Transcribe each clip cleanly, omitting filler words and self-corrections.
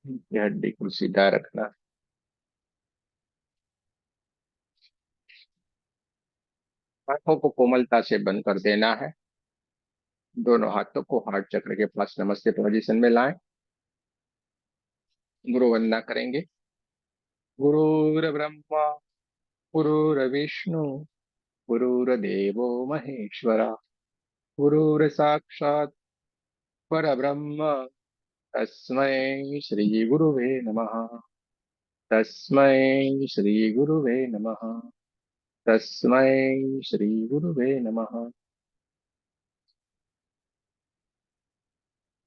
ये हड्डी को सीधा रखना। आंखों को कोमलता से बंद कर देना है। दोनों हाथों को हार्ट चक्र के पास नमस्ते पोजीशन में लाएं। गुरु वंदना करेंगे। गुरुर्ब्रह्मा गुरुर्विष्णु गुरुर्देवो महेश्वरा गुरुर्साक्षात् परब्रह्म तस्मै श्री गुरुवे नमः। तस्मै श्री गुरुवे नमः। तस्मै श्री गुरुवे नमः।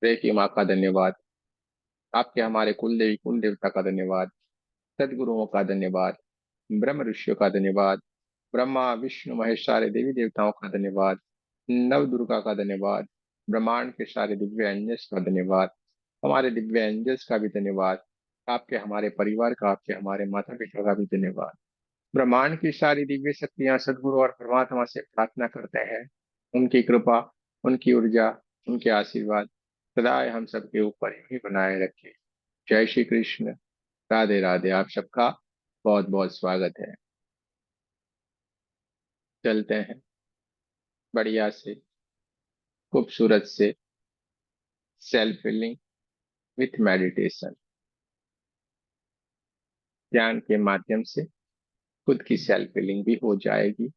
की माँ का धन्यवाद। आपके हमारे कुल देवी कुल देवता का धन्यवाद। सदगुरुओं का धन्यवाद। ब्रह्म ऋषियों का धन्यवाद। ब्रह्मा विष्णु महेश सारे देवी देवताओं का धन्यवाद। नव दुर्गा का धन्यवाद। ब्रह्मांड के सारे दिव्य एंजल्स का धन्यवाद। हमारे दिव्य एंजल्स का भी धन्यवाद। आपके हमारे परिवार का, आपके हमारे माता पिता का भी धन्यवाद। ब्रह्मांड की सारी दिव्य शक्तियां सदगुरु और परमात्मा से प्रार्थना करते हैं, उनकी कृपा, उनकी ऊर्जा, उनके आशीर्वाद सदा हम सबके ऊपर ही बनाए रखे। जय श्री कृष्ण। राधे राधे। आप सबका बहुत बहुत स्वागत है। चलते हैं बढ़िया से, खूबसूरत से सेल्फ हीलिंग विथ मेडिटेशन, ध्यान के माध्यम से खुद की सेल्फ हीलिंग भी हो जाएगी।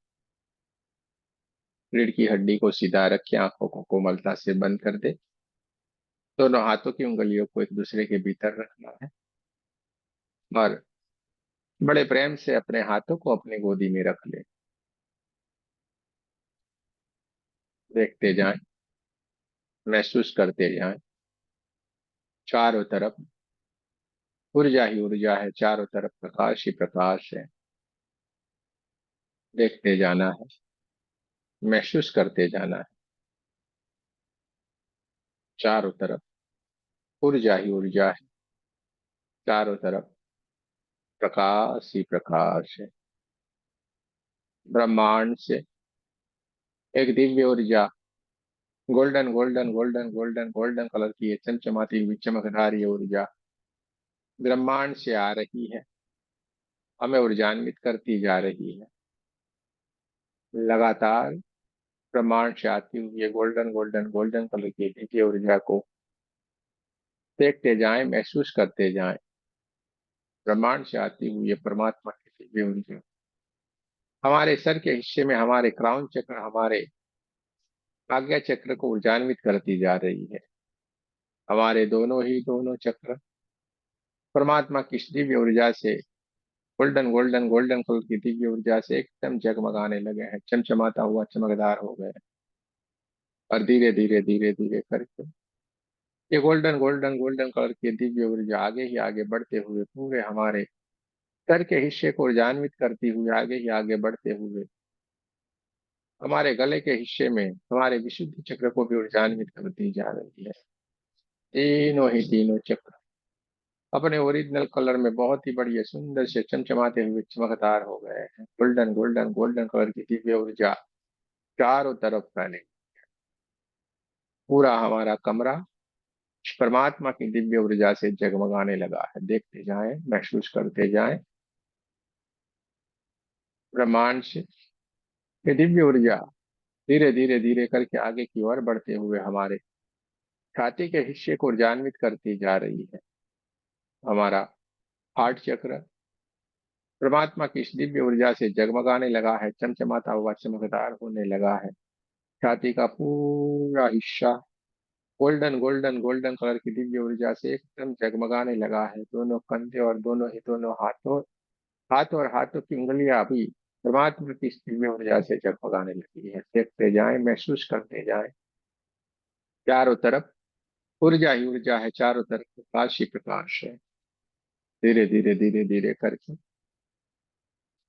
रीढ़ की हड्डी को सीधा रखें, आंखों को कोमलता से बंद कर दे। दोनों हाथों की उंगलियों को एक दूसरे के भीतर रखना है और बड़े प्रेम से अपने हाथों को अपनी गोदी में रख ले। देखते जाएं, महसूस करते जाएं। चारों तरफ ऊर्जा ही ऊर्जा है, चारों तरफ प्रकाश ही प्रकाश है। देखते जाना है, महसूस करते जाना है। चारों तरफ ऊर्जा ही ऊर्जा है, चारों तरफ प्रकाश ही प्रकाश है। ब्रह्मांड से एक दिव्य ऊर्जा, golden golden golden golden golden colour की है, चमचमाती हुई चमकदार ये ऊर्जा ब्रह्मांड से आ रही है, हमें ऊर्जान्वित करती जा रही है। लगातार ब्रह्मांड से आती हुई ये गोल्डन गोल्डन गोल्डन कलर की दिव्य ऊर्जा को देखते जाएं, महसूस करते जाएं। ब्रह्मांड से आती हुई ये परमात्मा की दिव्य ऊर्जा हमारे सर के हिस्से में, हमारे क्राउन चक्र, हमारे आज्ञा चक्र को ऊर्जान्वित करती जा रही है। हमारे दोनों चक्र परमात्मा की इस दिव्य ऊर्जा से, गोल्डन गोल्डन गोल्डन कलर की दिव्य ऊर्जा से एकदम जगमगाने लगे हैं, चमचमाता हुआ चमकदार हो गए हैं। और धीरे धीरे धीरे धीरे करके ये गोल्डन गोल्डन गोल्डन कलर की दिव्य ऊर्जा आगे ही आगे बढ़ते हुए पूरे हमारे सर के हिस्से को ऊर्जान्वित करती हुई आगे ही आगे बढ़ते हुए हमारे गले के हिस्से में हमारे विशुद्धि चक्र को भी ऊर्जान्वित करती जा रही है। तीनों ही तीनों चक्र अपने ओरिजिनल कलर में बहुत ही बढ़िया सुंदर से चमचमाते हुए चमकदार हो गए हैं। गोल्डन गोल्डन गोल्डन कलर की दिव्य ऊर्जा चारों तरफ फैले। पूरा हमारा कमरा परमात्मा की दिव्य ऊर्जा से जगमगाने लगा है। देखते जाएं, महसूस करते जाएं। ब्रह्मांड से ये दिव्य ऊर्जा धीरे धीरे धीरे करके आगे की ओर बढ़ते हुए हमारे छाती के हिस्से को ऊर्जान्वित करती जा रही है। हमारा हार्ट चक्र परमात्मा की इस दिव्य ऊर्जा से जगमगाने लगा है, चमचमाता हुआ चमकदार होने लगा है। छाती का पूरा हिस्सा गोल्डन गोल्डन गोल्डन कलर की दिव्य ऊर्जा से एकदम जगमगाने लगा है। दोनों कंधे और दोनों हाथों हाथों और हाथों की उंगलियां भी परमात्मा की इस दिव्य ऊर्जा से जगमगाने लगी है। देखते जाएं, महसूस करते जाएं। चारों तरफ ऊर्जा ही ऊर्जा है, चारों तरफ प्रकाश ही प्रकाश है। धीरे धीरे धीरे धीरे करके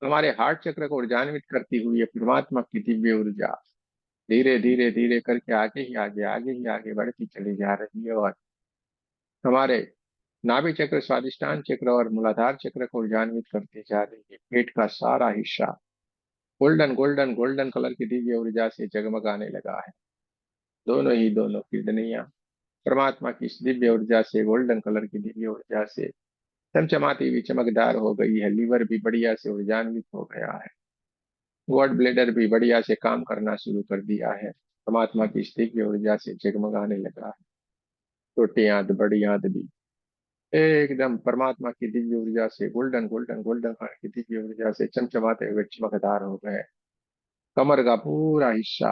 हमारे हार्ट चक्र को ऊर्जान्वित करती हुई ये परमात्मा की दिव्य ऊर्जा धीरे धीरे धीरे करके आगे ही आगे बढ़ती चली जा रही है और हमारे नाभि चक्र, स्वादिष्टान चक्र और मूलाधार चक्र को ऊर्जान्वित करती जा रही है। पेट का सारा हिस्सा गोल्डन गोल्डन गोल्डन कलर की दिव्य ऊर्जा से जगमगाने लगा है। दोनों ही दोनों किडनियां परमात्मा की इस दिव्य ऊर्जा से, गोल्डन कलर की दिव्य ऊर्जा से चमचमाती हुई चमकदार हो गई है। लीवर भी बढ़िया से ऊर्जान्वित हो गया है। गॉड ब्लेडर भी बढ़िया से काम करना शुरू कर दिया है। परमात्मा की इस दिव्य ऊर्जा से जगमगाने लगा है। छोटी आंत बड़ी आंत भी एकदम परमात्मा की दिव्य ऊर्जा से, गोल्डन गोल्डन गोल्डन कलर की दिव्य ऊर्जा से चमचमाते हुए चमकदार हो गए। कमर का पूरा हिस्सा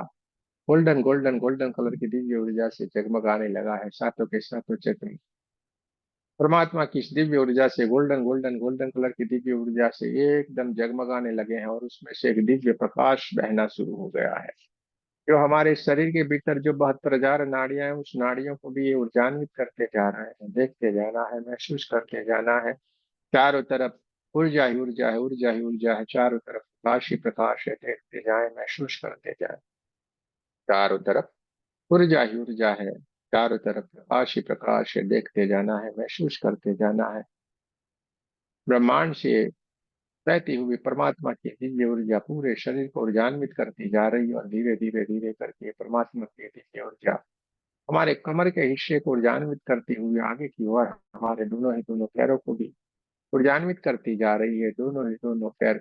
गोल्डन गोल्डन गोल्डन कलर की दिव्य ऊर्जा से जगमगाने लगा है। सातों के सातों चक्र परमात्मा की इस दिव्य ऊर्जा से, गोल्डन गोल्डन गोल्डन कलर की दिव्य ऊर्जा से एकदम जगमगाने लगे हैं, और उसमें से एक दिव्य प्रकाश बहना शुरू हो गया है। जो हमारे शरीर के भीतर जो 72,000 नाड़ियां हैं, उस नाड़ियों को भी ये ऊर्जान्वित करते जा रहे हैं। देखते जाना है, महसूस करते जाना है। चारों तरफ ऊर्जा ही ऊर्जा है, ऊर्जा ही ऊर्जा है। चारों तरफ प्रकाश ही प्रकाश है। देखते जाए, महसूस करते जाए। चारों तरफ ऊर्जा ही ऊर्जा है। चारों तरफ प्रकाश ही प्रकाश है। देखते जाना है, महसूस करते जाना है। ब्रह्मांड से बहती हुई परमात्मा की दिव्य ऊर्जा पूरे शरीर को ऊर्जान्वित करती जा रही है, और धीरे धीरे धीरे करके परमात्मा की दिव्य ऊर्जा हमारे कमर के हिस्से को ऊर्जान्वित करती हुई आगे की ओर हमारे दोनों पैरों को भी ऊर्जान्वित करती जा रही है। दोनों ही दोनों पैर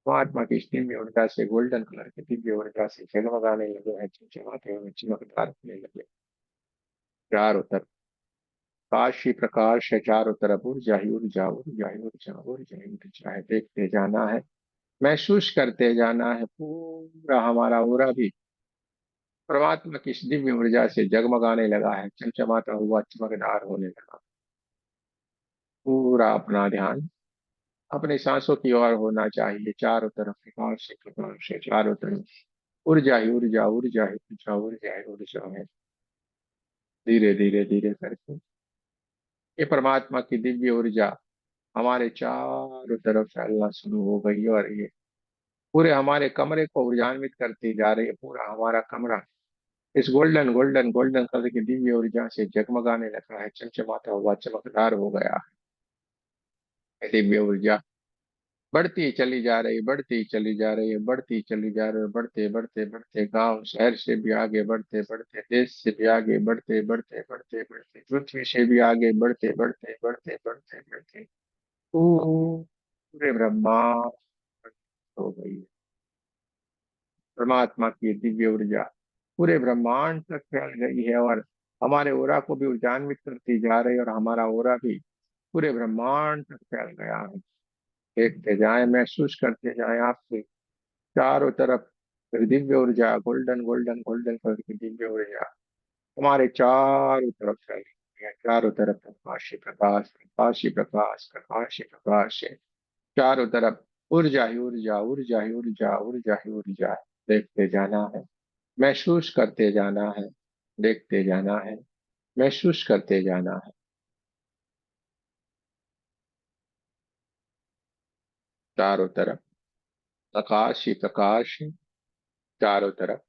परमात्मा की इस दिव्य ऊर्जा से, गोल्डन कलर की दिव्य ऊर्जा से जगमगाने लगे हैं, चमचमाते हुए चमकदार होने लगे। चारों तरफ प्रकाश ही प्रकाश है। चारों तरफ ऊर्जा ही ऊर्जा, ऊर्जा ही ऊर्जा, ऊर्जा ही ऊर्जा है। देखते जाना है, महसूस करते जाना है। पूरा हमारा ओरा भी परमात्मा की इस दिव्य ऊर्जा से जगमगाने लगा है, चमचमाता हुआ चमकदार होने लगा। पूरा अपना ध्यान अपनी सांसों की ओर होना चाहिए। चारों तरफ प्रकाश से प्रकाश है। चारों तरफ ऊर्जा ही ऊर्जा, ऊर्जा ही ऊर्जा, ऊर्जा ही ऊर्जा है। धीरे धीरे धीरे करके ये परमात्मा की दिव्य ऊर्जा हमारे चारों तरफ फैलना शुरू हो गई, और ये पूरे हमारे कमरे को ऊर्जान्वित करती जा रही है। पूरा हमारा कमरा इस गोल्डन गोल्डन गोल्डन कलर की दिव्य ऊर्जा से जगमगाने लगा है, चमचमाता हुआ चमकदार हो गया है। दिव्य ऊर्जा बढ़ती चली जा रही, बढ़ती चली जा रही है, बढ़ती चली जा रही है। बढ़ते बढ़ते बढ़ते गांव शहर से भी आगे बढ़ते बढ़ते, देश से भी आगे बढ़ते बढ़ते बढ़ते बढ़ते, पृथ्वी से भी आगे बढ़ते बढ़ते बढ़ते बढ़ते बढ़ते पूरे ब्रह्मांड हो गई है। परमात्मा की दिव्य ऊर्जा पूरे ब्रह्मांड तक फैल गई है, और हमारे ओरा को भी ऊर्जान्वित करती जा रही है, और हमारा ओरा भी पूरे ब्रह्मांड तक फैल गया है। देखते जाए, महसूस करते जाए। आपके चारों तरफ दिव्य ऊर्जा, गोल्डन गोल्डन गोल्डन कलर की दिव्य ऊर्जा हमारे चारों तरफ फैली हुई है। चारों तरफ प्रकाश ही प्रकाश, प्रकाश ही प्रकाश, प्रकाश ही प्रकाश है। चारों तरफ ऊर्जा ही ऊर्जा, ऊर्जा ही ऊर्जा, ऊर्जा ही ऊर्जा है। देखते जाना है, महसूस करते जाना है। देखते जाना है, महसूस करते जाना है। चारों तरफ प्रकाश ही प्रकाश है। चारों तरफ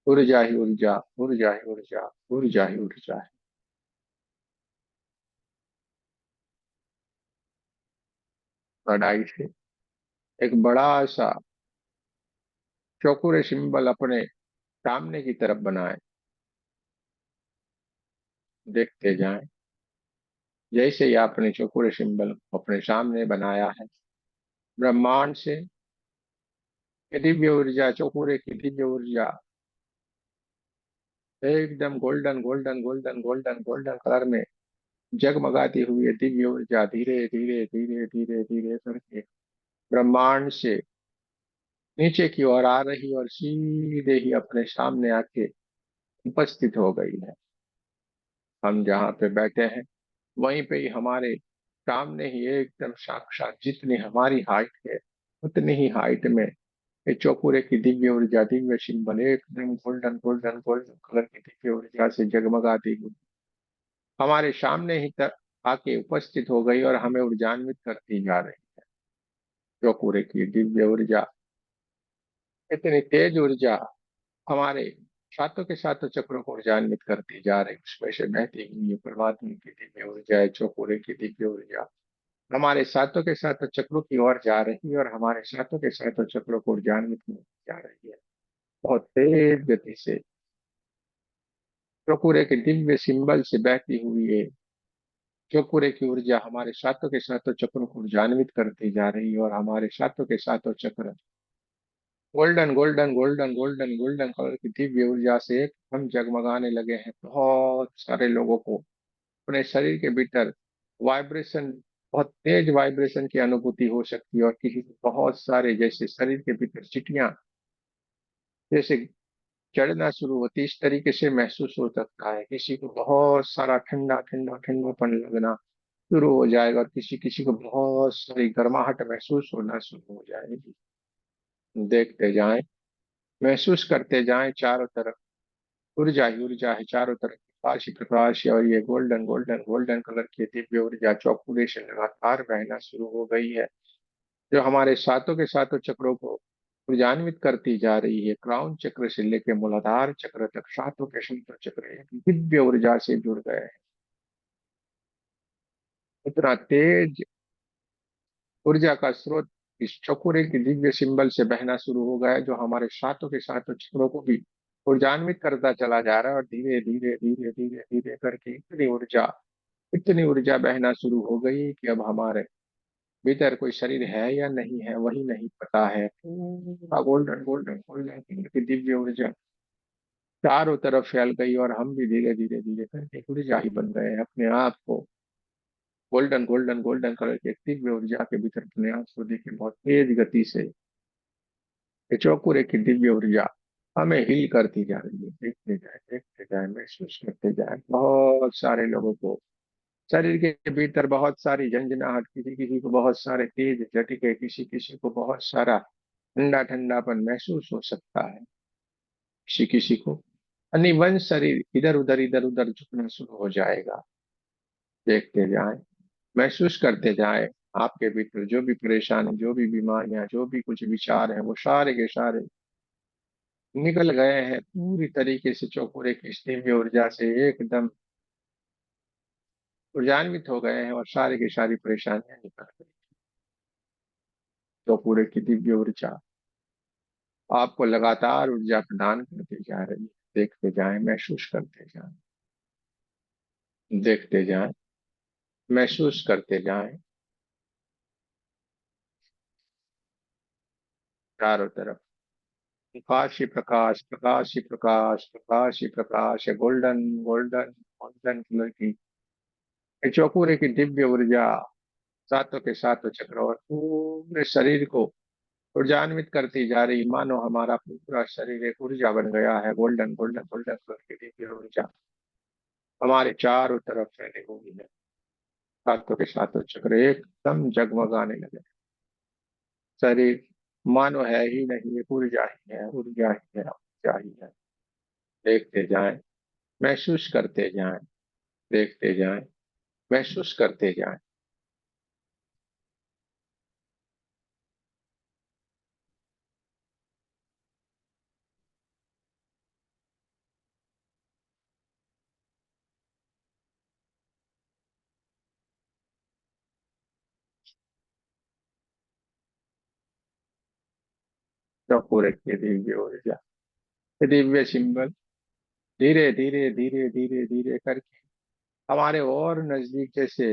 ऊर्जा ही ऊर्जा, ऊर्जा ही ऊर्जा, ऊर्जा ही ऊर्जा है। कढ़ाई से एक बड़ा सा चौकोरे सिंबल अपने सामने की तरफ बनाए। देखते जाएं, जैसे ही आपने चौकोरे सिंबल अपने सामने बनाया है, ब्रह्मांड से ये दिव्य ऊर्जा, चौकोरे की दिव्य ऊर्जा एकदम golden golden golden golden golden colour में जगमगाती हुई है। दिव्य ऊर्जा धीरे धीरे धीरे धीरे धीरे करके ब्रह्मांड से नीचे की ओर आ रही, और सीधे ही अपने सामने आके उपस्थित हो गई है। हम जहाँ पे बैठे हैं वहीं पे ही हमारे सामने ही एकदम साक्षात जितनी हमारी हाइट है उतनी ही हाइट में ये चौपुरे की दिव्य ऊर्जा, दिव्य सिंबल एकदम गोल्डन गोल्डन गोल्डन कलर की दिव्य ऊर्जा से जगमगाती हुई हमारे सामने ही आके उपस्थित हो गई, और हमें ऊर्जान्वित करती जा रही है। चौपुरे की दिव्य ऊर्जा, इतनी तेज ऊर्जा हमारे सातों के सातों चक्रों को ऊर्जान्वित करती जा रही, उसमें से बहती हुई ये परमात्मा की दिव्य ऊर्जा है। चौपुरे की दिव्य ऊर्जा हमारे सातों के सातों चक्रों की ओर जा रही है, और हमारे सातों के सातों चक्रों को ऊर्जान्वित करती जा रही है बहुत तेज गति से। चौकुरे के दिव्य सिंबल से बहती हुई है चौकुरे की ऊर्जा हमारे सातों के सातों चक्रों को ऊर्जान्वित करती जा रही है, और हमारे सातों के सातों चक्र golden golden golden golden golden colour की दिव्य ऊर्जा से हम जगमगाने लगे हैं। बहुत सारे लोगों को अपने शरीर के भीतर वाइब्रेशन, बहुत तेज वाइब्रेशन की अनुभूति हो सकती है, और किसी को बहुत सारे, जैसे शरीर के भीतर चिटियां जैसे चढ़ना शुरू होती है, इस तरीके से महसूस हो सकता है। किसी को बहुत सारा ठंडा ठंडा ठंडापन लगना शुरू हो जाएगा, और किसी किसी को बहुत सारी गर्माहट महसूस होना शुरू हो जाएगी। देखते जाएं, महसूस करते जाएं, चारों तरफ ऊर्जा ही ऊर्जा है, चारों तरफ प्रकाश ही प्रकाश है, और ये गोल्डन गोल्डन गोल्डन कलर की दिव्य ऊर्जा चौकुरे से लगातार बहना शुरू हो गई है, जो हमारे सातों के सातों चक्रों को ऊर्जान्वित करती जा रही है। क्राउन चक्र से लेकर मूलाधार चक्र तक सातों के सातों चक्र एक दिव्य ऊर्जा से जुड़ गए हैं। इतना तेज ऊर्जा का स्रोत इस चौकुरे की दिव्य सिंबल से बहना शुरू हो गया है, जो हमारे सातों के सातों चक्रों को भी ऊर्जान्वित करता चला जा रहा है, और धीरे धीरे धीरे धीरे धीरे करके इतनी ऊर्जा बहना शुरू हो गई कि अब हमारे भीतर कोई शरीर है या नहीं है वही नहीं पता है। पूरा गोल्डन गोल्डन गोल्डन की दिव्य ऊर्जा चारों तरफ फैल गई, और हम भी धीरे धीरे धीरे करके ऊर्जा ही बन गए हैं। अपने आप को गोल्डन गोल्डन गोल्डन कलर की एक दिव्य ऊर्जा के भीतर अपने आप को देखिए, बहुत तेज गति से ये चौकुरे की दिव्य ऊर्जा हमें हील करती जा रही है। देखते जाए, महसूस करते जाए। बहुत सारे लोगों को शरीर के भीतर बहुत सारी झंझनाहट, किसी किसी को बहुत सारे तेज झटके, किसी किसी को बहुत सारा ठंडा ठंडापन महसूस हो सकता है। किसी किसी को अनिवन शरीर इधर उधर झुकना शुरू हो जाएगा। देखते जाएं, महसूस करते जाएं। आपके भीतर जो भी परेशानी, जो भी बीमारियां, जो भी कुछ विचार है, वो सारे के सारे निकल गए हैं पूरी तरीके से। चौपुरे की इस दिव्य ऊर्जा से एकदम ऊर्जान्वित हो गए हैं, और सारी की सारी परेशानियां निकल गई। चौपुरे की दिव्य ऊर्जा आपको लगातार ऊर्जा प्रदान करती जा रही है। देखते जाएं, महसूस करते जाएं, देखते जाएं, महसूस करते जाएं। चारों तरफ प्रकाश ही प्रकाश, प्रकाश ही प्रकाश, प्रकाश ही प्रकाश है। गोल्डन गोल्डन गोल्डन कलर की ये चौपुरे की दिव्य ऊर्जा सातों के सातों चक्र और पूरे शरीर को ऊर्जान्वित करती जा रही, मानो हमारा पूरा शरीर एक ऊर्जा बन गया है। गोल्डन गोल्डन गोल्डन कलर की दिव्य ऊर्जा हमारे चारों तरफ फैली हुई है। सातों के सातों चक्र एकदम जगमगाने लगे। शरीर मानो है ही नहीं, एक ऊर्जा ही है, ऊर्जा ही है, ऊर्जा ही है। देखते जाएं, महसूस करते जाएं, देखते जाएं, महसूस करते जाएं। तो पूरे की दिव्य ऊर्जा, दिव्य सिंबल धीरे धीरे धीरे धीरे धीरे करके हमारे और नजदीक, जैसे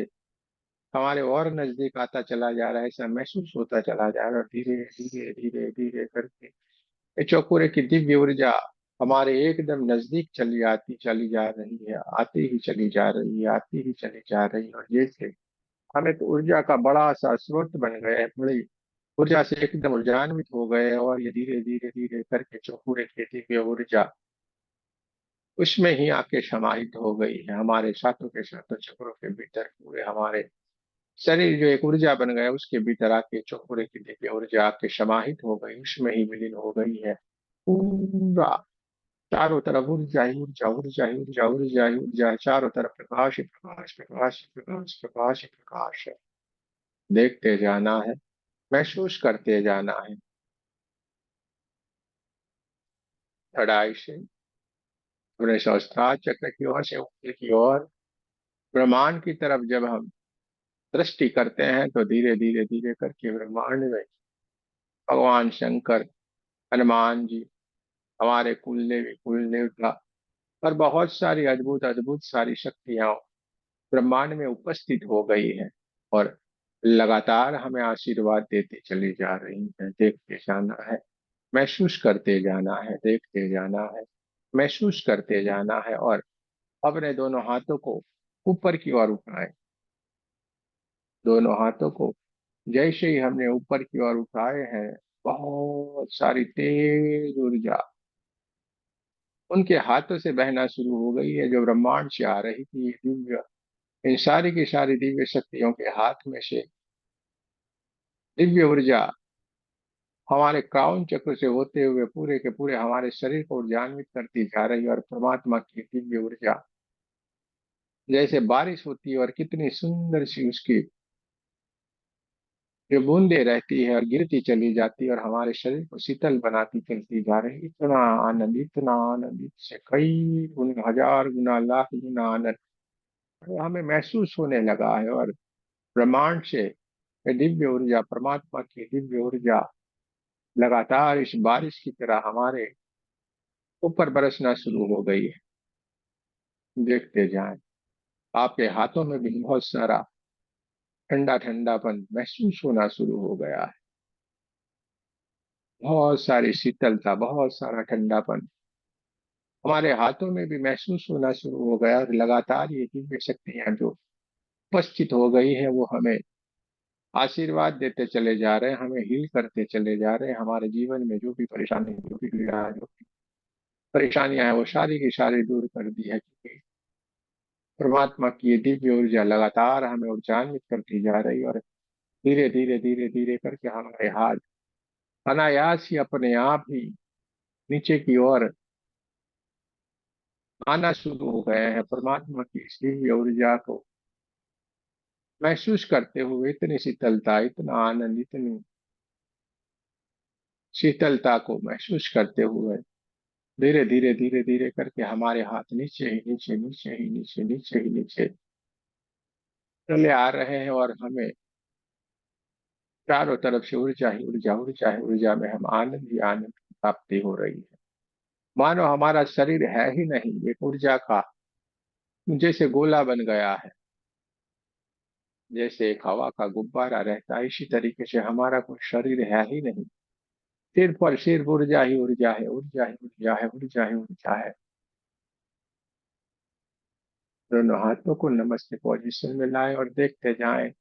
हमारे और नजदीक आता चला जा रहा है, ऐसा महसूस होता चला जा रहा है। और धीरे धीरे धीरे धीरे करके ये चौपुरे की दिव्य ऊर्जा हमारे एकदम नजदीक चली जा रही है, आती ही चली जा रही है, आती ही चली जा रही है। और जैसे हमें तो ऊर्जा का बड़ा सा स्रोत बन गए हैं, बड़ी ऊर्जा से एकदम ऊर्जान्वित हो गए हैं, और ये धीरे धीरे धीरे करके चौपुरे की दिव्य ऊर्जा उसमें ही आके समाहित हो गई है। हमारे सातों के सातों चक्रों के भीतर पूरे हमारे शरीर जो एक ऊर्जा बन गया, उसके भीतर आके चौपुरे की दिव्य ऊर्जा आके समाहित हो गई, उसमें ही विलीन हो गई है। पूरा चारों तरफ ऊर्जा ही ऊर्जा, ऊर्जा ही ऊर्जा, ऊर्जा ही ऊर्जा है। चारों तरफ प्रकाश ही प्रकाश, प्रकाश ही प्रकाश, प्रकाश ही प्रकाश है। देखते जाना है, महसूस करते जाना है। चढ़ाई से अपने सहस्त्रार चक्र की ओर से ऊपर की ओर ब्रह्मांड की तरफ जब हम दृष्टि करते हैं, तो धीरे धीरे धीरे करके ब्रह्मांड में भगवान शंकर, हनुमान जी, हमारे कुल देवी कुल देवता और बहुत सारी अद्भुत अद्भुत सारी शक्तियां ब्रह्मांड में उपस्थित हो गई है, और लगातार हमें आशीर्वाद देते चली जा रही है। देखते जाना है, महसूस करते जाना है, देखते जाना है, महसूस करते जाना है, और अपने दोनों हाथों को ऊपर की ओर उठाएं। दोनों हाथों को जैसे ही हमने ऊपर की ओर उठाए हैं, बहुत सारी तेज ऊर्जा उनके हाथों से बहना शुरू हो गई है, जो ब्रह्मांड से आ रही थी। ये दिव्य, इन सारी की सारी दिव्य शक्तियों के हाथ में से दिव्य ऊर्जा हमारे क्राउन चक्र से होते हुए पूरे के पूरे हमारे शरीर को ऊर्जान्वित करती जा रही है। और परमात्मा की दिव्य ऊर्जा जैसे बारिश होती है, और कितनी सुंदर सी उसकी जो बूंदे रहती है और गिरती चली जाती है, और हमारे शरीर को शीतल बनाती चलती जा रही है। इतना आनंद, इससे कई गुना, हजार गुना, लाख गुना आनंद हमें महसूस होने लगा है। और ब्रह्मांड से ये दिव्य ऊर्जा, परमात्मा की दिव्य ऊर्जा लगातार इस बारिश की तरह हमारे ऊपर बरसना शुरू हो गई है। देखते जाएं, आपके हाथों में भी बहुत सारा ठंडा ठंडापन महसूस होना शुरू हो गया है। बहुत सारी शीतलता, बहुत सारा ठंडापन हमारे हाथों में भी महसूस होना शुरू हो गया। और लगातार ये दिव्य शक्तियां जो उपस्थित हो गई है, वो हमें आशीर्वाद देते चले जा रहे हैं, हमें हील करते चले जा रहे हैं। हमारे जीवन में जो भी परेशानी, जो भी पीड़ा, जो भी परेशानियां हैं, वो सारी की सारी दूर कर दी है, क्योंकि परमात्मा की ये दिव्य ऊर्जा लगातार हमें ऊर्जान्वित करती जा रही है। और धीरे धीरे धीरे धीरे करके हमारे हाथ अनायास ही अपने आप ही नीचे की ओर आना शुरू हो गए हैं। परमात्मा की इस दिव्य ऊर्जा को महसूस करते हुए, इतनी शीतलता, इतना आनंद, इतनी शीतलता को महसूस करते हुए धीरे धीरे धीरे धीरे करके हमारे हाथ नीचे ही नीचे, नीचे ही नीचे, नीचे ही नीचे चले आ रहे हैं। और हमें चारों तरफ से ऊर्जा ही ऊर्जा, ऊर्जा ही ऊर्जा में हम आनंद ही आनंद की प्राप्ति हो रही है। मानो हमारा शरीर है ही नहीं, एक ऊर्जा का जैसे गोला बन गया है। जैसे एक हवा का गुब्बारा रहता है, इसी तरीके से हमारा कोई शरीर है ही नहीं। सिर्फ और सिर्फ ऊर्जा ही ऊर्जा है, ऊर्जा ही ऊर्जा है, ऊर्जा ही ऊर्जा है। दोनों हाथों को नमस्ते पोजीशन में लाएं और देखते जाएं,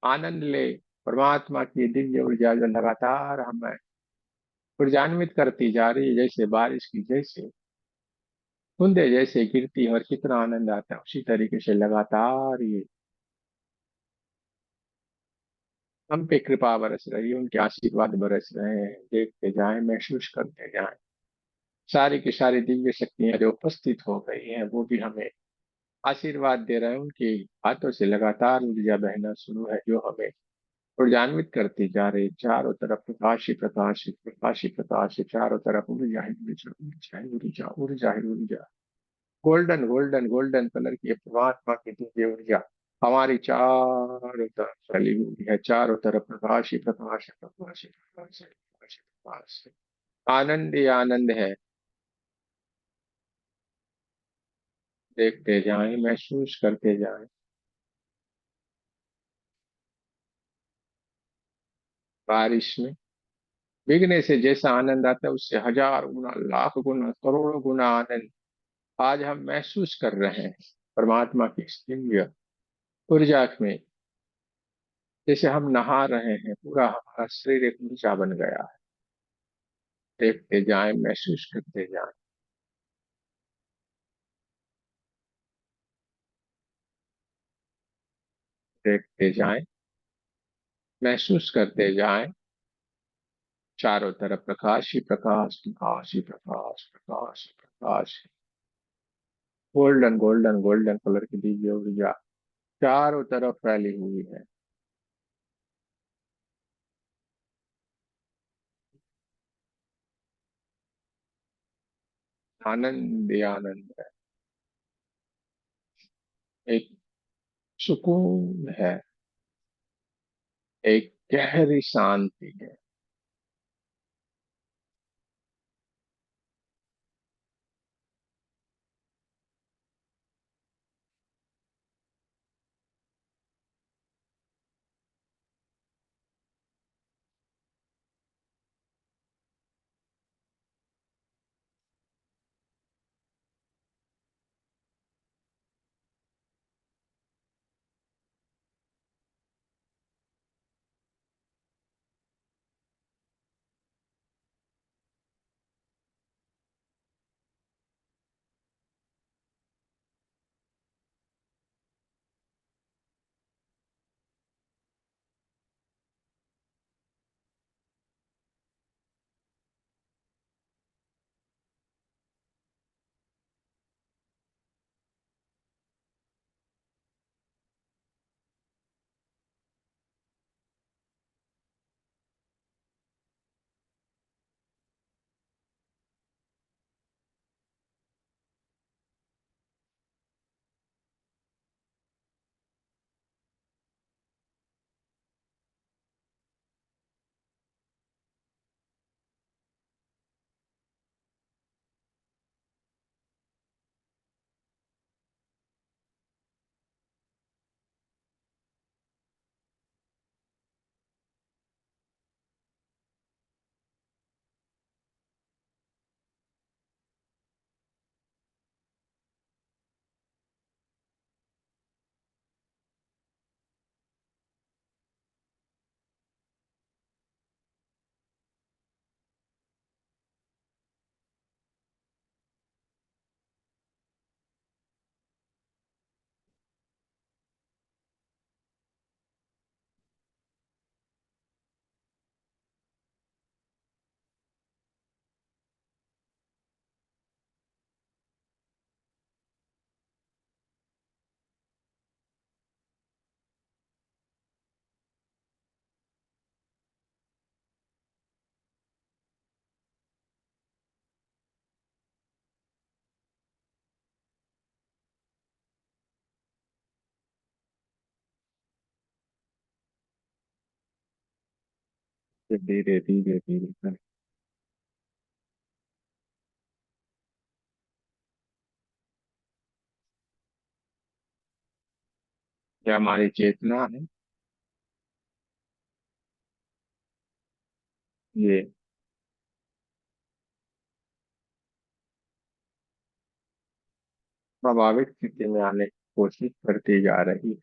आनंद ले परमात्मा की दिव्य ऊर्जा जो लगातार हमें ऊर्जान्वित करती जा रही है, जैसे बारिश की जैसे बूंदे जैसे गिरती है, और कितना आनंद आता है। उसी तरीके से लगातार ये हम पे कृपा बरस रही है, उनके आशीर्वाद बरस रहे हैं। देखते जाएं, महसूस करते जाएं, सारी की सारी दिव्य शक्तियां जो उपस्थित हो गई हैं, वो भी हमें आशीर्वाद दे रहे हैं। उनके हाथों से लगातार ऊर्जा बहना शुरू है, जो हमें ऊर्जान्वित करती जा रही। चारों तरफ प्रकाश ही प्रकाश ही प्रकाश ही प्रकाश है, चारों तरफ ऊर्जा ही ऊर्जा, ऊर्जा ही ऊर्जा, ऊर्जा ही ऊर्जा। गोल्डन गोल्डन गोल्डन कलर की ये परमात्मा की दिव्य ऊर्जा हमारी चारों तरफ फैली हुई है। चारों तरफ प्रकाश ही प्रकाश है, प्रकाश ही प्रकाश है, प्रकाश ही प्रकाश है। आनंद ही आनंद है। देखते जाएं, महसूस करते जाएं। बारिश में भीगने से जैसा आनंद आता है, उससे हजार गुना, लाख गुना, करोड़ों गुना आनंद आज हम महसूस कर रहे हैं। परमात्मा की इस दिव्य ऊर्जा में जैसे हम नहा रहे हैं, पूरा हमारा शरीर एक ऊर्जा बन गया है। देखते जाएं, महसूस करते जाएं, देखते जाएं, महसूस करते जाएं। चारों तरफ प्रकाश ही प्रकाश, प्रकाश ही प्रकाश, प्रकाश ही प्रकाश। गोल्डन गोल्डन गोल्डन कलर की दिव्य ऊर्जा चारों तरफ फैली हुई है। आनंद ही आनंद है, एक सुकून है, एक गहरी शांति है। धीरे धीरे धीरे कर। ये हमारी चेतना है। ये स्वाभाविक स्थिति में आने की कोशिश करती जा रही है।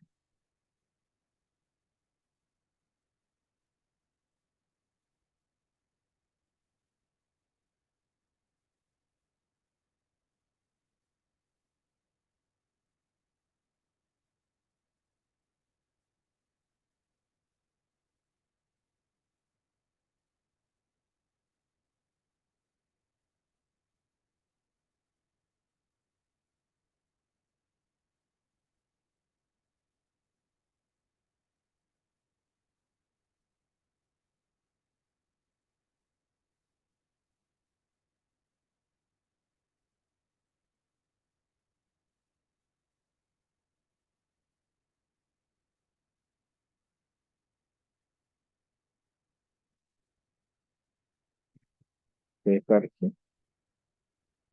ये करके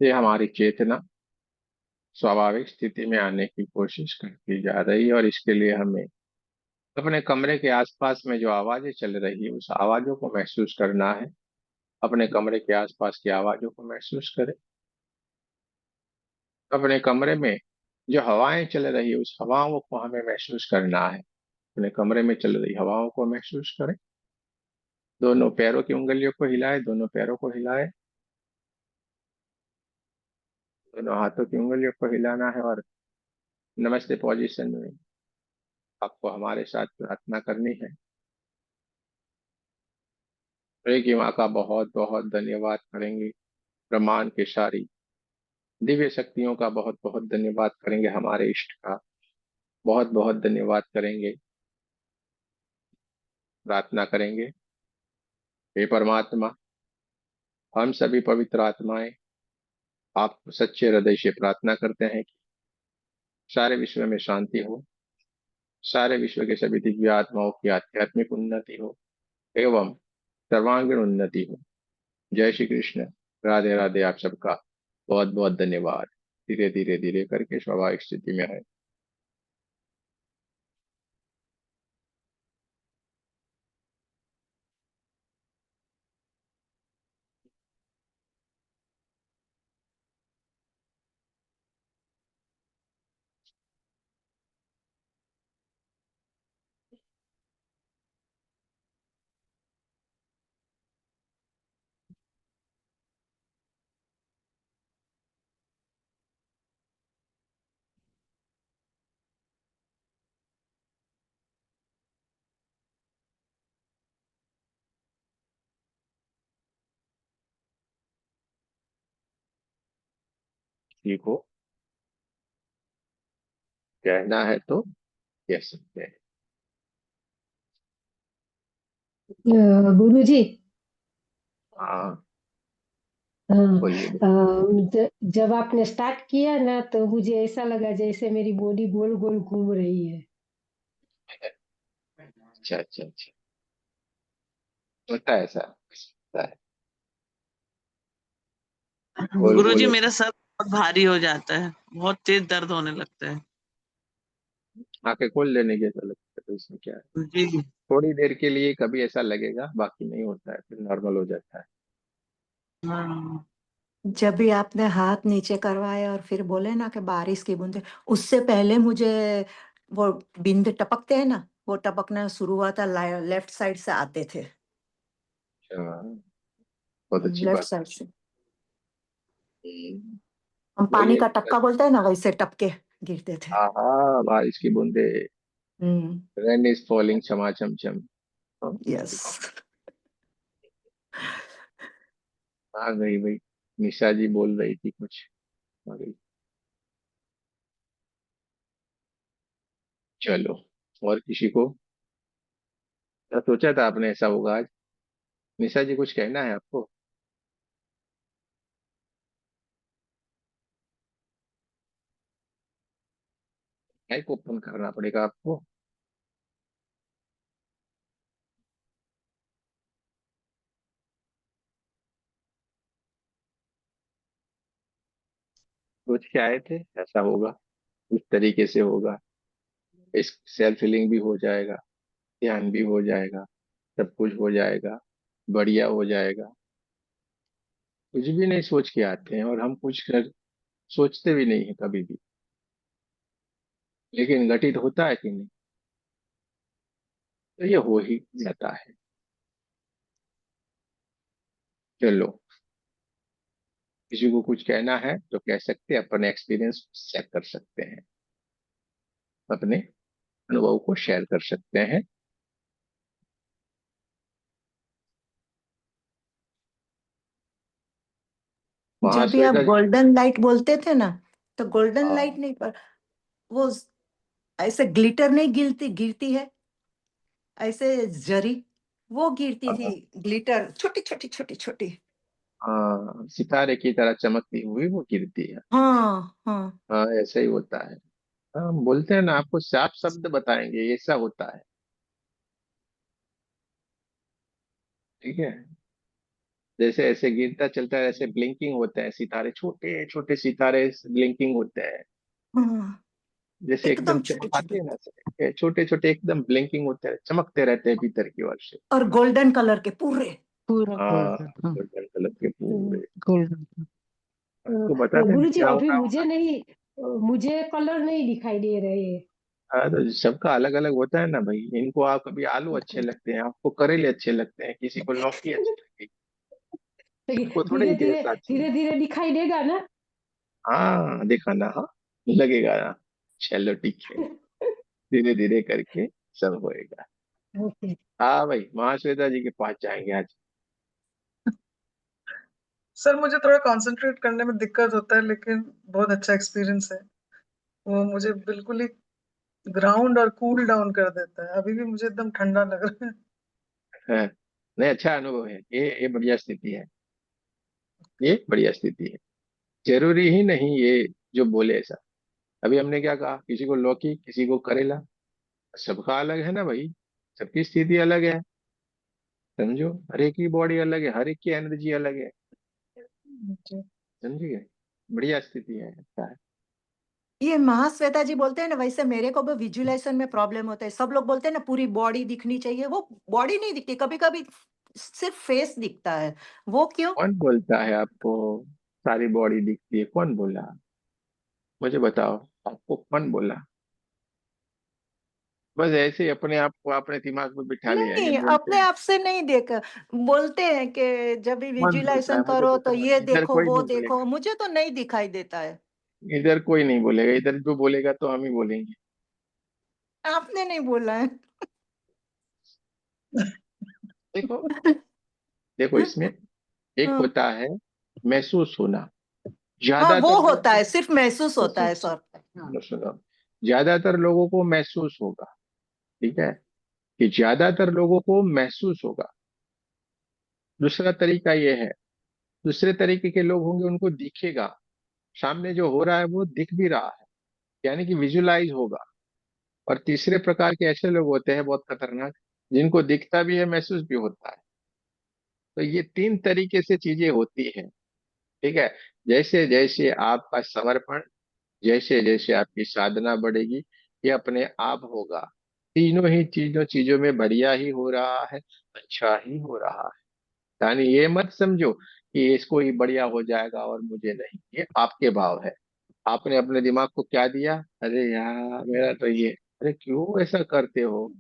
ये हमारी चेतना स्वाभाविक स्थिति में आने की कोशिश करती जा रही है, और इसके लिए हमें अपने कमरे के आसपास में जो आवाजें चल रही है उस आवाजों को महसूस करना है। अपने कमरे के आसपास की आवाजों को महसूस करें। अपने कमरे में जो हवाएं चल रही है उस हवाओं को हमें महसूस करना है। अपने कमरे में चल रही हवाओं को महसूस करें। दोनों पैरों की उंगलियों को हिलाए, दोनों पैरों को हिलाए, दोनों हाथों की उंगलियों को हिलाना है, और नमस्ते पोजीशन में आपको हमारे साथ प्रार्थना करनी है। एक ही माँ का बहुत बहुत धन्यवाद करेंगे। ब्रह्मांड के सारी दिव्य शक्तियों का बहुत बहुत धन्यवाद करेंगे। हमारे इष्ट का बहुत बहुत धन्यवाद करेंगे। प्रार्थना करेंगे, हे परमात्मा, हम सभी पवित्र आत्माएं आप सच्चे हृदय से प्रार्थना करते हैं कि सारे विश्व में शांति हो, सारे विश्व के सभी दिव्य आत्माओं की आध्यात्मिक उन्नति हो एवं सर्वांगीण उन्नति हो। जय श्री कृष्ण। राधे राधे। आप सबका बहुत बहुत धन्यवाद। धीरे धीरे धीरे करके स्वाभाविक स्थिति में है। ठीक हो, कहना है तो कह सकते हैं। गुरु जी। हाँ, हाँ। बोलिए बोलिए। जब आपने स्टार्ट किया ना तो मुझे ऐसा लगा जैसे मेरी बॉडी गोल गोल घूम रही है। अच्छा अच्छा अच्छा। होता है ऐसा, होता है। गोल गुरुजी गोल मेरा होता सर बहुत भारी हो जाता है, बहुत तेज दर्द होने लगता है। है। आंखें खोल लेने की तो लगता है, तो इसमें क्या है। जी। थोड़ी देर के लिए कभी ऐसा लगेगा, बाकी नहीं होता है, फिर नॉर्मल हो जाता है। हाँ। जब भी आपने हाथ नीचे करवाए और फिर बोले ना कि बारिश की बूंदें, उससे पहले मुझे वो बिंद टपकते हैं ना, वो टपकना शुरू हुआ था, लेफ्ट साइड से आते थे। अच्छा, बहुत अच्छी लेफ्ट बात साइड से। है। हम पानी बोलिए। का टपका बोलते हैं ना, वैसे टपके गिरते थे। हाँ हाँ, बारिश की बूंदे। हम्म। रेन इज फॉलिंग, चमा चम चम। हाँ, यस। आ गई भाई। निशा जी बोल रही थी कुछ। आ गई। चलो, और किसी को क्या सोचा था आपने ऐसा होगा आज? निशा जी, कुछ कहना है आपको? माइक ओपन करना पड़ेगा आपको। सोच के आए थे ऐसा होगा, उस तरीके से होगा, इस सेल्फ हीलिंग भी हो जाएगा, ध्यान भी हो जाएगा, सब कुछ हो जाएगा, बढ़िया हो जाएगा। कुछ भी नहीं सोच के आते हैं, और हम कुछ कर सोचते भी नहीं है कभी भी, लेकिन घटित होता है कि नहीं? तो ये हो ही जाता है। चलो, किसी को कुछ कहना है तो कह सकते हैं, अपने एक्सपीरियंस शेयर कर सकते हैं, अपने अनुभव को शेयर कर सकते हैं। जब भी आप महाश्वेता जी। गोल्डन लाइट बोलते थे ना, तो गोल्डन लाइट हाँ नहीं पर वो ऐसे ग्लिटर नहीं गिरती गिरती है, ऐसे जरी वो गिरती थी, हाँ ग्लिटर छोटी छोटी छोटी छोटी। हाँ, सितारे की तरह चमकती हुई वो गिरती है। हाँ हाँ। हाँ, ऐसा ही होता है। हम बोलते हैं ना, आपको साफ शब्द बताएंगे, ऐसा होता है। ठीक है। जैसे ऐसे गिरता चलता है, ऐसे ब्लिंकिंग होते हैं सितारे, छोटे छोटे सितारे ब्लिंकिंग होते हैं। हाँ, जैसे एकदम एकदम छोटे चमकाते छोटे हैं ना, छोटे छोटे एकदम ब्लिंकिंग होते हैं, चमकते रहते हैं भीतर की ओर से। और गोल्डन कलर के पूरे। पूरा हाँ, गोल्डन, हाँ। गोल्डन कलर के पूरे। गोल्डन। आपको बता दें गुरुजी क्या हो अभी रहा मुझे होगा। नहीं, मुझे कलर नहीं दिखाई दे रहे। हाँ, तो सबका अलग अलग होता है ना भाई। इनको आप कभी आलू अच्छे लगते हैं, आपको करेले अच्छे लगते हैं, किसी को लौकी अच्छी लगेगी, सबको थोड़े धीरे एक धीरे जैसा अच्छी धीरे लगेगी। धीरे दिखाई देगा ना। हाँ, देखा ना, हाँ, लगेगा ना। चलो ठीक है, धीरे धीरे करके सब होएगा। ओके। हाँ भाई, महाश्वेता जी के पास जाएंगे आज। सर मुझे थोड़ा कंसंट्रेट करने में दिक्कत होता है, लेकिन बहुत अच्छा एक्सपीरियंस है। वो मुझे बिल्कुल ही ग्राउंड और कूल डाउन कर देता है। अभी भी मुझे एकदम ठंडा लग रहा है। हाँ, नहीं, अच्छा अनुभव है ये बढ़िया स्थिति है, ये बढ़िया स्थिति है। जरूरी ही नहीं ये जो बोले ऐसा। अभी हमने क्या कहा, किसी को लौकी, किसी को करेला, सबका अलग है ना भाई, सबकी स्थिति अलग है। समझो, हर एक की बॉडी अलग है, हर एक की एनर्जी अलग है। जी। समझिए, बढ़िया स्थिति है, अच्छा है। ये महाश्वेता जी बोलते हैं ना, वैसे मेरे को भी विजुअलाइजेशन में प्रॉब्लम होता है। सब लोग बोलते हैं ना पूरी बॉडी दिखनी चाहिए, वो बॉडी नहीं दिखती, कभी कभी सिर्फ फेस दिखता है। वो क्यों? कौन बोलता है आपको सारी बॉडी दिखती है? कौन बोला? मुझे बताओ, आपको कौन बोला? बस ऐसे ही अपने आप को अपने दिमाग में बिठा लिया, ये नहीं, बोलते अपने हैं। आप से नहीं देखा। बोलते हैं कि जब भी कौन बोलता विजुअलाइजेशन है मुझे करो तो बताओ, ये इधर देखो कोई वो नहीं देखो, बोलेगा। मुझे तो नहीं दिखाई देता है। इधर कोई नहीं बोलेगा, इधर जो बोलेगा तो हम ही बोलेंगे। आपने नहीं बोला है। देखो, देखो इसमें एक हाँ होता है महसूस होना। हाँ, वो ज्यादातर होता लोगों है, को, सिर्फ महसूस होता है सर। हाँ। सुनो, ज्यादातर लोगों को महसूस होगा। ठीक है, कि ज्यादातर लोगों को महसूस होगा। दूसरा तरीका ये है, दूसरे तरीके के लोग होंगे, उनको दिखेगा, सामने जो हो रहा है वो दिख भी रहा है, यानी कि विजुलाइज होगा। और तीसरे प्रकार के ऐसे लोग होते हैं बहुत खतरनाक, जिनको दिखता भी है, महसूस भी होता है। तो ये तीन तरीके से चीजें होती हैं। ठीक है। जैसे जैसे आपका समर्पण, जैसे जैसे आपकी साधना बढ़ेगी, ये अपने आप होगा। तीनों ही चीजों चीजों में बढ़िया ही हो रहा है, अच्छा ही हो रहा है। यानी ये मत समझो कि इसको ही बढ़िया हो जाएगा और मुझे नहीं, ये आपके भाव है। आपने अपने दिमाग को क्या दिया, अरे यार मेरा तो ये, अरे क्यों ऐसा करते हो?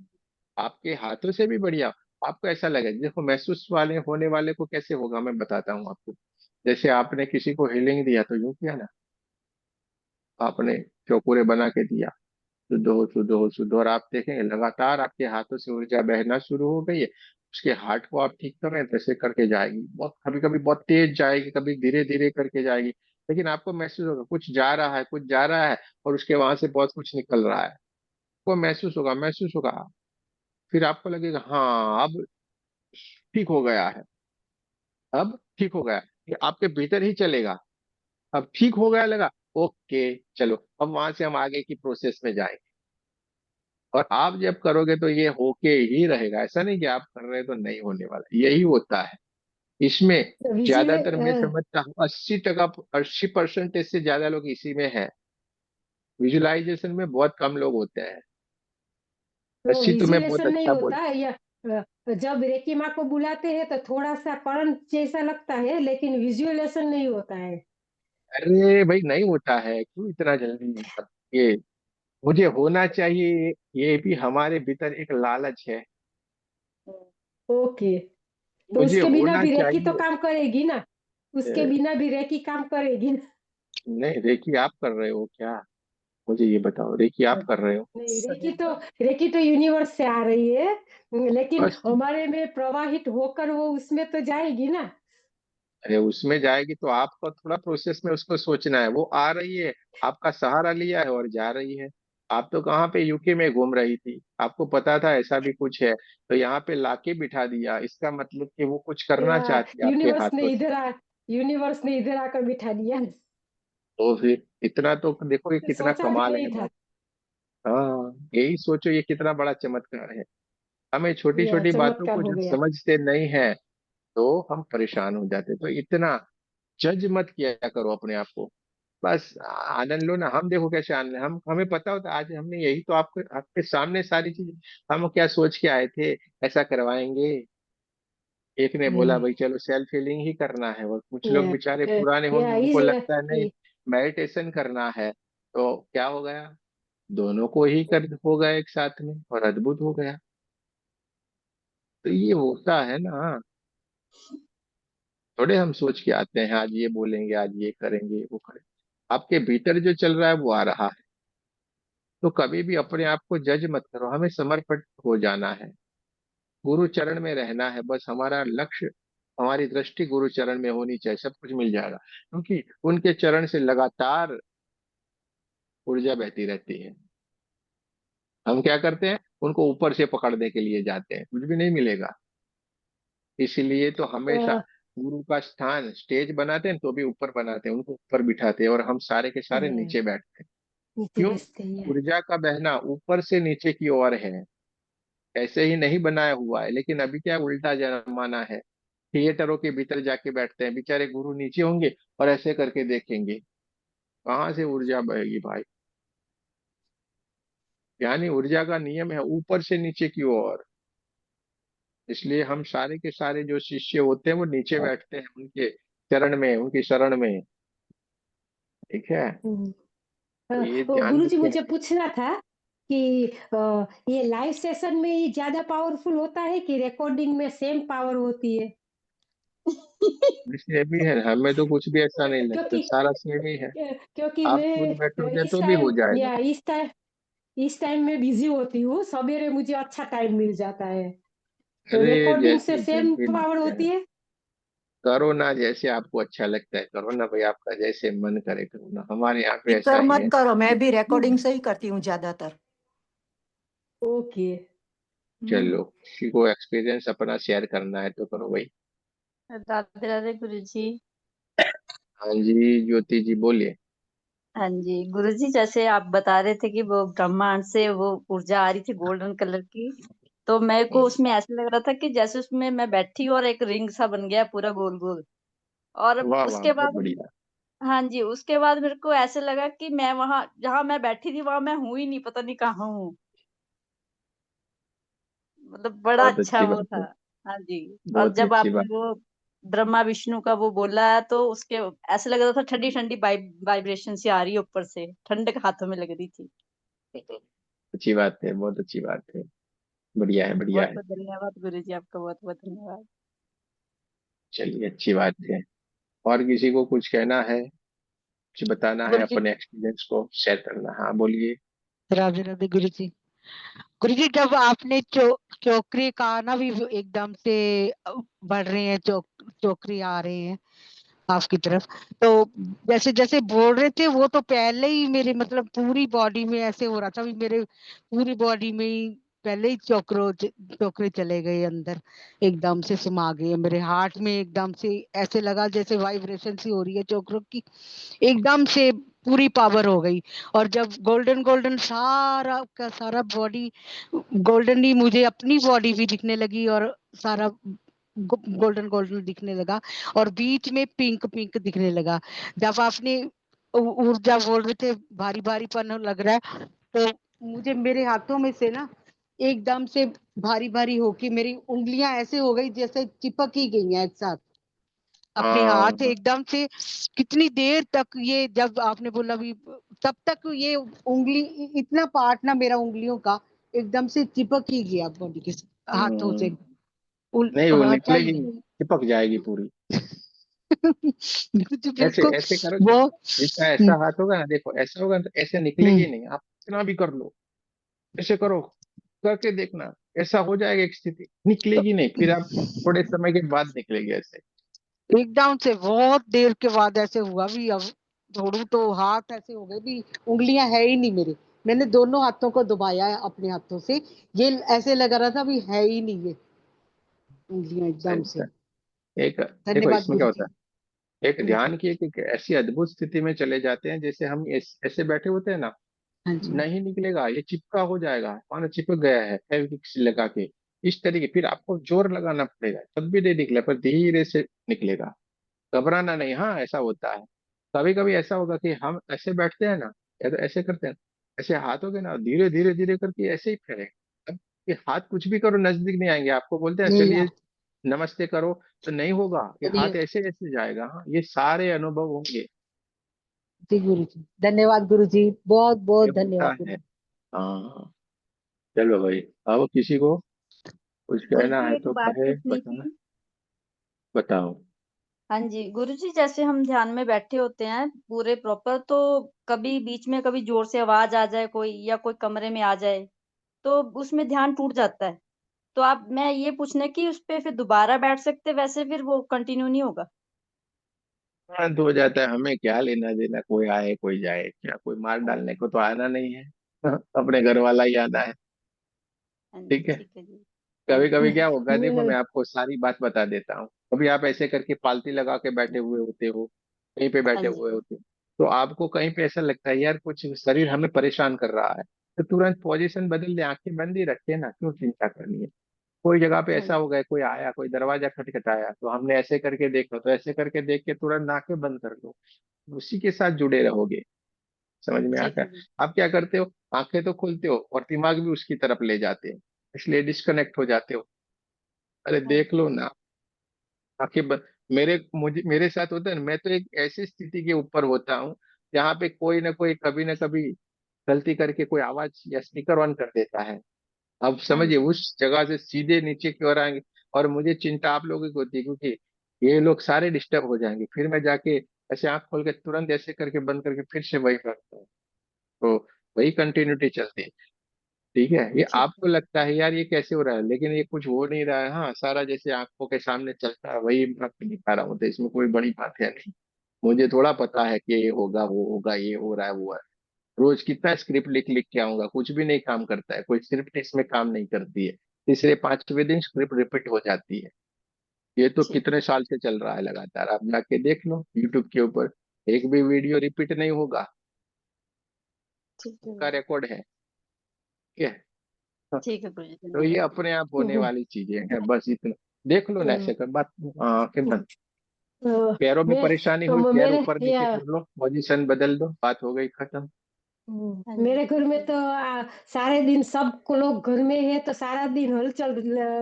आपके हाथों से भी बढ़िया आपको ऐसा लगे। देखो, महसूस वाले होने वाले को कैसे होगा, मैं बताता हूँ आपको। जैसे आपने किसी को हीलिंग दिया तो यूं किया ना, आपने चौकुरे बना के दिया, शुद्ध हो शुद्ध हो शुद्ध हो, और आप देखेंगे लगातार आपके हाथों से ऊर्जा बहना शुरू हो गई है। उसके हार्ट को आप ठीक कर रहे हैं, तैसे करके जाएगी, बहुत कभी कभी बहुत तेज जाएगी, कभी धीरे धीरे करके जाएगी। लेकिन आपको महसूस होगा कुछ जा रहा है, कुछ जा रहा है, और उसके वहां से बहुत कुछ निकल रहा है। वो महसूस होगा, महसूस होगा। फिर आपको लगेगा हाँ अब ठीक हो गया है, अब ठीक हो गया। ये आपके भीतर ही चलेगा, अब ठीक हो गया लगा, ओके, चलो अब वहां से हम आगे की प्रोसेस में जाएंगे। और आप जब करोगे तो ये होके ही रहेगा, ऐसा नहीं कि आप कर रहे हो तो नहीं होने वाला, यही होता है। इसमें विजुअल ज्यादातर मैं समझता हूँ 80%, 80% से ज्यादा लोग इसी में है। विजुअलाइजेशन में बहुत कम लोग होते हैं। तो 80 तो मैं बहुत विजुअलेशन नहीं अच्छा बोल। होता है या जब रेकी माँ को बुलाते हैं तो थोड़ा सा करंट जैसा लगता है, लेकिन विजुअलेशन नहीं होता है। अरे भाई नहीं होता है, क्यों इतना जल्दी? ये मुझे होना चाहिए, ये भी हमारे भीतर एक लालच है। ओके। तो मुझे उसके बिना होना भी रेकी तो चाहिए। काम करेगी ना, उसके अ, बिना भी रेकी काम करेगी ना। नहीं, रेकी आप कर रहे हो क्या? मुझे ये बताओ, रेकी आप कर रहे हो? नहीं, सही रेकी तो यूनिवर्स से आ रही है, लेकिन बस। हमारे में प्रवाहित होकर वो उसमें तो जाएगी ना। अरे उसमें जाएगी तो आपको थोड़ा प्रोसेस में उसको सोचना है। वो आ रही है, आपका सहारा लिया है और जा रही है। आप तो कहाँ पे यूके में घूम रही थी, आपको पता था ऐसा भी कुछ है, तो यहाँ पे लाके बिठा दिया, इसका मतलब कि वो कुछ करना या चाहती है आपके यूनिवर्स ने हाथों से। इधर आ यूनिवर्स ने इधर आकर बिठा दिया। तो फिर इतना तो देखो, ये कितना सोचा भी कमाल नहीं है था। बात। हाँ, यही सोचो, ये कितना बड़ा चमत्कार है। हमें छोटी या छोटी बातों चमत्कार को हो जब गया। समझते नहीं है तो हम परेशान हो जाते। तो इतना जज मत किया करो अपने आप को। बस आनंद लो ना। हम देखो कैसे आनंद, हम हमें पता होता आज हमने यही तो आपके आपके सामने सारी चीज, हम क्या सोच के आए थे ऐसा करवाएंगे। एक ने बोला नहीं। भाई चलो सेल्फ हीलिंग ही करना है, और कुछ लोग या बेचारे पुराने होंगे, इस उनको लगता है नहीं मेडिटेशन करना है। तो क्या हो गया, दोनों को ही कर हो गया एक साथ में, और अद्भुत हो गया। तो ये होता है ना। थोड़े हम सोच के आते हैं आज ये बोलेंगे, आज ये करेंगे, वो करेंगे। आपके भीतर जो चल रहा है वो आ रहा है। तो कभी भी अपने आप को जज मत करो, हमें समर्पित हो जाना है, गुरु चरण में रहना है। बस हमारा लक्ष्य, हमारी दृष्टि गुरु चरण में होनी चाहिए, सब कुछ मिल जाएगा। क्योंकि उनके चरण से लगातार ऊर्जा बहती रहती है। हम क्या करते हैं, उनको ऊपर से पकड़ने के लिए जाते हैं, कुछ भी नहीं मिलेगा। इसीलिए तो हमेशा गुरु का स्थान स्टेज बनाते हैं तो भी ऊपर बनाते हैं, उनको ऊपर बिठाते हैं, और हम सारे के सारे नीचे बैठते हैं। नीचे क्यों? बसते ही है। ऊर्जा का बहना ऊपर से नीचे की ओर है, ऐसे ही नहीं बनाया हुआ है। लेकिन अभी क्या उल्टा जमाना है, थिएटरों के भीतर जाके बैठते हैं बेचारे, गुरु नीचे होंगे और ऐसे करके देखेंगे, कहाँ से ऊर्जा बहेगी भाई? यानी ऊर्जा का नियम है ऊपर से नीचे की ओर। इसलिए हम सारे के सारे जो शिष्य होते हैं वो नीचे बैठते हैं उनके चरण में, उनकी शरण में। ठीक है, तो ये तो ध्यान गुरुजी रखें। मुझे पूछना था कि ये लाइव सेशन में ये ज्यादा पावरफुल होता है कि रिकॉर्डिंग में सेम पावर होती है? इसलिए भी है, हमें तो कुछ भी ऐसा नहीं लगता, क्योंकि सारा सेम ही है। क्योंकि आप खुद मैं बैठोगे तो भी हो जाएगा। इस टाइम में बिजी होती हूँ, सवेरे मुझे अच्छा टाइम मिल जाता है। तो अरे रिकॉर्डिंग से जैसे जब सेम भी पावर लगते हैं होती है? करो ना, जैसे आपको अच्छा लगता है करो ना भाई, आपका जैसे मन करे करो ना, हमारे यहाँ पे ऐसा फिक्र ही मत है। करो, मैं भी रिकॉर्डिंग से ही करती हूँ ज्यादातर। ओके। चलो, किसी को एक्सपीरियंस अपना शेयर करना है तो करो भाई। राधे राधे गुरु जी। हाँ जी, ज्योति जी बोलिए। हाँ जी गुरु जी, जैसे आप बता रहे थे कि वो ब्रह्मांड से वो ऊर्जा आ रही थी गोल्डन कलर की, तो मेरे को उसमें ऐसा लग रहा था कि जैसे उसमें मैं बैठी हूँ और एक रिंग सा बन गया पूरा गोल गोल। और वाह वाह, उसके बहुत बाद, बढ़िया। हाँ जी, उसके बाद मेरे को ऐसे लगा कि मैं वहां जहां मैं बैठी थी वहां मैं हूं ही नहीं, पता नहीं कहाँ हूँ। मतलब बड़ा बहुत अच्छा अच्छी वो बात था। है, हाँ जी। और बहुत ही जब अच्छी आपने बात वो ब्रह्मा विष्णु का वो बोला तो उसके ऐसे लग रहा था ठंडी ठंडी वाइब्रेशन सी आ रही है ऊपर से, ठंडक हाथों में लग रही थी। है। अच्छी बात है, बहुत अच्छी बात है। बढ़िया है, बढ़िया बहुत है। बहुत धन्यवाद गुरु जी, आपका बहुत बहुत धन्यवाद। चलिए, अच्छी बात है। और किसी को कुछ कहना है, कुछ बताना है, गुरु जी, अपने एक्सपीरियंस को शेयर करना, हाँ बोलिए। राधे राधे गुरु जी। गुरु जी, जब आपने चोकरी कहा ना, भी वो एकदम से बढ़ रहे हैं, चोकरी आ रहे हैं आपकी तरफ, तो जैसे जैसे बोल रहे थे वो तो पहले ही मेरे मतलब पूरी बॉडी में ऐसे हो रहा था, भी मेरे पूरी बॉडी में ही पहले ही चोकरे चले गए अंदर, एकदम से समा गए मेरे हार्ट में, एकदम से ऐसे लगा जैसे वाइब्रेशन सी हो रही है चोकरों की, एकदम से पूरी पावर हो गई। और जब गोल्डन गोल्डन सारा का सारा बॉडी गोल्डन ही मुझे अपनी बॉडी भी दिखने लगी, और सारा गोल्डन गोल्डन दिखने लगा और बीच में पिंक पिंक दिखने लगा। जब आपने ऊर्जा बोल रहे थे भारी भारीपन लग रहा है, तो मुझे मेरे हाथों में से ना एकदम से भारी भारी होके मेरी उंगलियां ऐसे हो गई जैसे चिपक ही गई हैं एक साथ। अपने हाथ हाँ एकदम से कितनी देर तक ये, जब आपने बोला भी, तब तक ये उंगली इतना पार्ट ना मेरा उंगलियों का एकदम से चिपक ही गया बॉडी के हाथों से। नहीं वो हटा ही निकलेगी नहीं, नहीं। चिपक जाएगी पूरी। मुझे ऐसे बिल्कुल ऐसे करो, वो जिसका ऐसा हाथ होगा ना, देखो ऐसा होगा ना, तो ऐसे निकलेगी नहीं, आप कितना भी कर लो, ऐसे करो, करके देखना, ऐसा हो जाएगा एक स्थिति, निकलेगी नहीं, फिर आप थोड़े समय के बाद निकलेगी ऐसे। एकदम से बहुत देर के बाद ऐसे हुआ भी। अब छोड़ू तो हाथ ऐसे हो गए भी, उंगलियां है ही नहीं मेरे। मैंने दोनों हाथों को दबाया है अपने हाथों से, ये ऐसे लग रहा था भी है ही नहीं ये उंगलियां एकदम सही से। है। एक देखो धन्यवाद इसमें क्या गुरु होता जी। है, एक ध्यान की एक ऐसी अद्भुत स्थिति में चले जाते हैं, जैसे हम ऐसे बैठे होते हैं ना, हाँ जी। नहीं निकलेगा, ये चिपका हो जाएगा, मानो चिपक गया है फेविक्विक से लगा के, इस तरीके, फिर आपको जोर लगाना पड़ेगा तब भी नहीं निकले, पर धीरे से निकलेगा, घबराना नहीं। हाँ ऐसा होता है, कभी कभी ऐसा होगा कि हम ऐसे बैठते हैं ना, या तो ऐसे करते हैं, ऐसे हाथ हो गए ना, धीरे धीरे धीरे करके ऐसे ही फेरे, अब ये हाथ कुछ भी करो नजदीक नहीं आएंगे, आपको बोलते हैं नहीं चलिए आप नमस्ते करो, तो नहीं होगा, ये नहीं। हाथ ऐसे ऐसे जाएगा। हाँ ये सारे अनुभव होंगे, जी गुरु जी, धन्यवाद गुरु जी, बहुत ये बहुत होता धन्यवाद गुरु है। जी। हाँ चलो भाई, अब किसी को कुछ कहना गुरुजी है एक तो बात कहे, पूछनी बताना, थी। बताओ। हाँ जी, गुरुजी जैसे हम ध्यान में बैठे होते हैं पूरे प्रॉपर, तो कभी बीच में कभी जोर से आवाज आ जाए कोई, या कोई कमरे में आ जाए, तो उसमें ध्यान टूट जाता है। तो आप, मैं ये पूछना कि उस पे फिर दोबारा बैठ सकते, वैसे फिर वो कंटिन्यू नहीं होगा? तुरंत हो जाता है, हमें क्या लेना देना, कोई आए कोई जाए, क्या कोई मार हाँ डालने को तो आना नहीं है। अपने घर वाला ही आना है। हाँ जी, ठीक है, ठीक है जी। हाँ कभी जी। कभी क्या होगा, देखो मैं हम्म, आपको सारी बात बता देता हूँ। कभी आप ऐसे करके पालती लगा के बैठे हुए होते हो, कहीं पे हाँ बैठे जी। हुए होते हो, तो आपको कहीं पे ऐसा लगता है यार कुछ शरीर हमें परेशान कर रहा है, तो तुरंत पोजीशन बदल दे, आंखें बंद ही रखे ना, क्यों चिंता करनी है। कोई जगह पे हाँ ऐसा जी। हो गया, कोई आया, कोई दरवाजा खटखटाया, तो हमने ऐसे करके देखा, तो ऐसे करके देख के तुरंत आंखें बंद कर लो, उसी के साथ जुड़े रहोगे। समझ में ठीक आता है है। जी। आप क्या करते हो, आंखें तो खोलते हो और दिमाग भी उसकी तरफ ले जाते हैं, इसलिए डिस्कनेक्ट हो जाते हो। अरे हाँ देख जी। लो ना, आंखें बंद। मेरे साथ होता है ना, मैं तो एक ऐसी स्थिति के ऊपर होता हूँ जहाँ पे कोई ना कोई कभी ना कभी गलती करके कोई आवाज या स्पीकर ऑन कर देता है, अब हाँ समझिए जी। उस जगह से सीधे नीचे की ओर आएंगे, और मुझे चिंता आप लोगों की होती है, क्योंकि ये लोग सारे डिस्टर्ब हो जाएंगे, फिर मैं जाके ऐसे आंख खोल के तुरंत ऐसे करके बंद करके फिर से वही करता हूँ, तो वही कंटिन्यूटी चलती है। ठीक है, ये ठीक है। आपको लगता है यार ये कैसे हो रहा है, लेकिन ये कुछ हो नहीं रहा है, हाँ सारा जैसे आंखों के सामने चलता है वही मैं आपको दिखा रहा हूँ, तो इसमें कोई बड़ी बात है नहीं। मुझे थोड़ा पता है कि ये होगा वो होगा, ये हो रहा है वो है, रोज कितना स्क्रिप्ट लिख लिख के आऊंगा, कुछ भी नहीं काम करता है, कोई स्क्रिप्ट इसमें काम नहीं करती है, तीसरे पांचवें दिन स्क्रिप्ट रिपीट हो जाती है। ये तो ठीक है। कितने साल से चल रहा है लगातार, आप जाके देख लो यूट्यूब के ऊपर, एक भी वीडियो रिपीट नहीं होगा, ठीक है। का रिकॉर्ड है। ठीक है, ठीक है गुरुजी, तो ये धन्यवाद जी। अपने आप होने हम्म, वाली चीजें हैं, बस इतना देख लो ना, हम्म, ऐसे कर बात, आंखें बंद, तो पैरों में मैं परेशानी हुई, तो पैर मेरे ऊपर नीचे या कर लो, पोजीशन बदल दो, बात हो गई खत्म। हाँ मेरे घर में जी। तो सारे दिन सब को लोग घर में है तो सारा दिन हलचल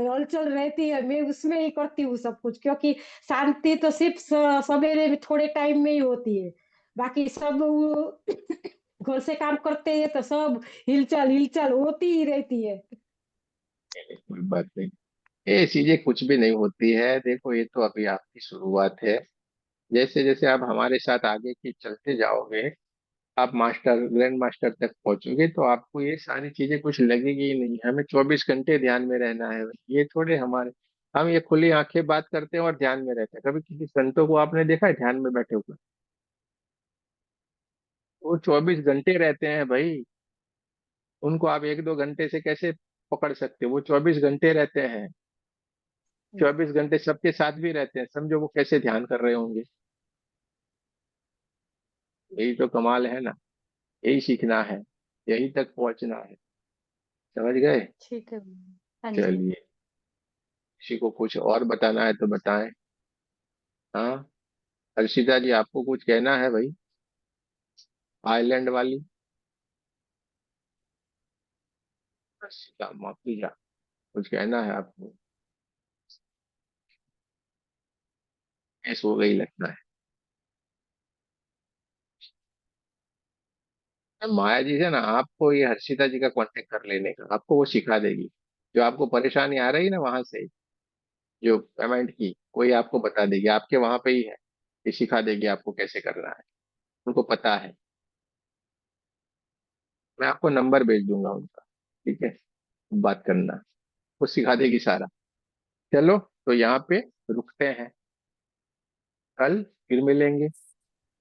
हलचल रहती है, मैं उसमें ही करती हूँ सब कुछ, क्योंकि शांति तो सिर्फ सवेरे में थोड़े टाइम में ही होती है, बाकी सब घर से काम करते हैं तो सब हिलचल हिलचल होती ही रहती है। कोई बात नहीं, ये चीजें कुछ भी नहीं होती है, देखो ये तो अभी आपकी शुरुआत है, जैसे जैसे आप हमारे साथ आगे की चलते जाओगे, आप मास्टर ग्रैंड मास्टर तक पहुंचोगे, तो आपको ये सारी चीजें कुछ लगेगी ही नहीं, हमें 24 घंटे ध्यान में रहना है, ये थोड़े हमारे, हम ये खुली आंखें बात करते हैं और ध्यान में रहते हैं, कभी किसी संतों को आपने देखा है ध्यान में बैठे हुए? वो 24 घंटे रहते हैं भाई, उनको आप 1-2 घंटे से कैसे पकड़ सकते हो, वो 24 घंटे रहते हैं, 24 घंटे सबके साथ भी रहते हैं, समझो वो कैसे ध्यान कर रहे होंगे। यही तो कमाल है ना, यही सीखना है, यही तक पहुंचना है, समझ गए। ठीक है। हाँ जी। चलिए, किसी को कुछ और बताना है तो बताएं। हाँ, हर्षिता जी आपको कुछ कहना है भाई, आइलैंड वाली? हर्षिता माफी जा, कुछ कहना है आपको? ऐस हो गई लगता है। माया जी से ना आपको ये हर्षिता जी का कांटेक्ट कर लेने का, आपको वो सिखा देगी। जो आपको परेशानी आ रही है ना वहां से, जो पेमेंट की, वही आपको बता देगी, आपके वहां पे ही है। ये सिखा देगी आपको कैसे करना है, उनको पता है। मैं आपको नंबर भेज दूंगा उनका, ठीक है, बात करना, वो सिखा देगी सारा। चलो, तो यहाँ पे रुकते हैं, कल फिर मिलेंगे।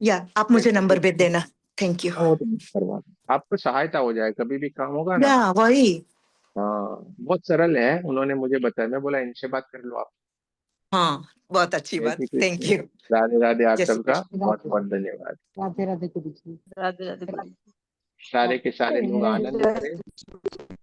या आप मुझे नंबर भेज देना। Thank you. हाँ, वो तो मैं करवा दूँ। आपको सहायता हो जाए, कभी भी काम होगा ना। या वही। हाँ, बहुत सरल है, उन्होंने मुझे बताया, मैं बोला इनसे बात कर लो आप। हाँ, बहुत अच्छी जय बात। श्री थैंक कृष्ण। यू। राधे राधे, आप जय श्री सबका कृष्ण। बहुत बहुत धन्यवाद। राधे राधे गुरु जी। राधे राधे गुरु जी। सारे के सारे लोग आनंद करें।